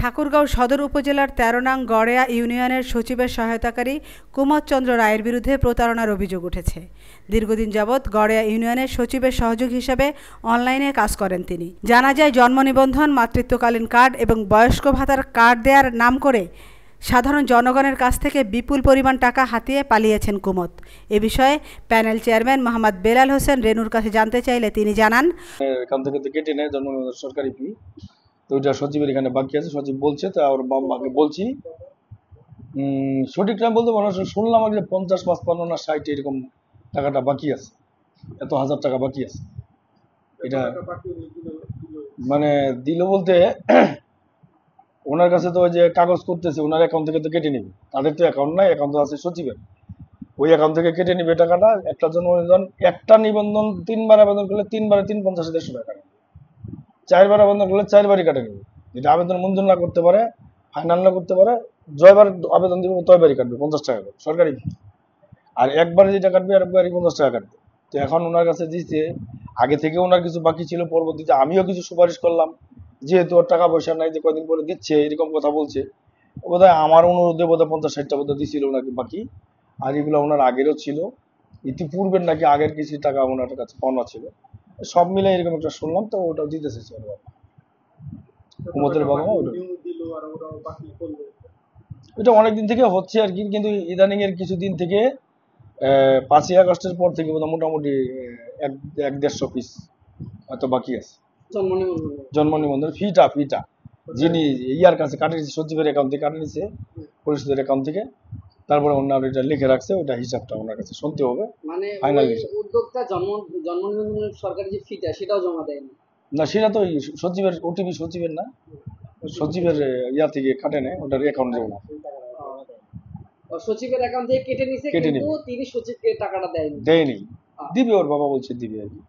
ঠাকুরগাঁও সদর উপজেলার ১৩ নং গড়েয়া ইউনিয়নের সচিবের সহায়তাকারী কুমদ চন্দ্র রায়ের বিরুদ্ধে প্রতারণার অভিযোগ উঠেছে। দীর্ঘদিন যাবৎ গড়েয়া ইউনিয়নের সচিবের সহযোগী হিসেবে অনলাইনে কাজ করেন তিনি। জানা যায়, জন্ম নিবন্ধন, মাতৃত্বকালীন কার্ড এবং বয়স্ক ভাতার কার্ড দেওয়ার নাম করে সাধারণ জনগণের কাছ থেকে বিপুল পরিমাণ টাকা হাতিয়ে পালিয়েছেন কুমদ। এ বিষয়ে প্যানেল চেয়ারম্যান মোহাম্মদ বেলাল হোসেন রেনুর কাছে জানতে চাইলে তিনি জানান, এখান থেকে তো কেটে নেয় জন্ম নিবন্ধন সরকারি ফি, তো ওইটা সচিবের এখানে বাকি আছে। সচিব বলছে, তা ওর বাবাকে বলছি, সঠিক টাইম বলতে পারো, শুনলাম যে 50, 55 না 60 এরকম টাকাটা বাকি আছে, এত হাজার টাকা বাকি আছে। এটা মানে দিল বলতে ওনার কাছে তো ওই যে কাগজ করতেছে, ওনার অ্যাকাউন্ট থেকে তো কেটে নিবে, তাদের তো অ্যাকাউন্ট নাই, অ্যাকাউন্ট আছে সচিবের, ওই অ্যাকাউন্ট থেকে কেটে নিবে টাকাটা। একটা জন্য একটা নিবন্ধন 3বার আবেদন করলে 3বারে 350-150 টাকা, 4বার আবেদন করলে 4বারই কাটে নিবে। যেটা আবেদন মঞ্জুর না করতে পারে, ফাইনাল না করতে পারে, জয়বার আবেদন দিব তয়বারই কাটবে 50 টাকা করে সরকারি। আর একবারে যেটা কাটবে একবারই 50 টাকা কাটবে। তো এখন ওনার কাছে দিচ্ছে, আগে থেকে ওনার কিছু বাকি ছিল, পরবর্তীতে আমিও কিছু সুপারিশ করলাম, যেহেতু ওর টাকা পয়সা নাই, যে কদিন পরে দিচ্ছে এরকম কথা বলছে। বোধহয় আমার অনুরোধে বোধহয় 50-60টা বোধহয় দিছিল ওনাকে বাকি। আর এগুলো ওনার আগেরও ছিল, ইতিপূর্বের নাকি আগের কিছু টাকা ওনার কাছে পাওনা ছিল, সব মিলে এরকম একটা শুনলাম। তো ওটাও দিতেছে কুমদের বাবা মা। ওটা অনেকদিন থেকে হচ্ছে আর কি, কিন্তু ইদানিং এর কিছুদিন থেকে 5ই আগস্টের পর থেকে মোটামুটি 1-150 পিস হয়তো বাকি আছে জন্ম নিবন্ধন ফিটা যিনি ইয়ার কাছে কাটে নিচ্ছে, সচিবের অ্যাকাউন্ট থেকে কাটে নিচ্ছে, পরিষদের অ্যাকাউন্ট থেকে। তারপরে ওনার এটা লিখে রাখছে, ওটা হিসাবটা ওনার কাছে শুনতে হবে। মানে উদ্যোক্তা জন্ম নিবন্ধনের সরকারি যে ফিটা সেটাও জমা দেয়নি না, সেটা তো সচিবের ওটিপি, সচিবের না, সচিবের ইয়া থেকে কাটে নেয়, ওটার অ্যাকাউন্ট যাবে না, সচিবের অ্যাকাউন্ট থেকে কেটে নিছে, কিন্তু তিনি সচিবকে টাকাটা দেয়নি। দিবে, ওর বাবা বলছে দিবে আর কি।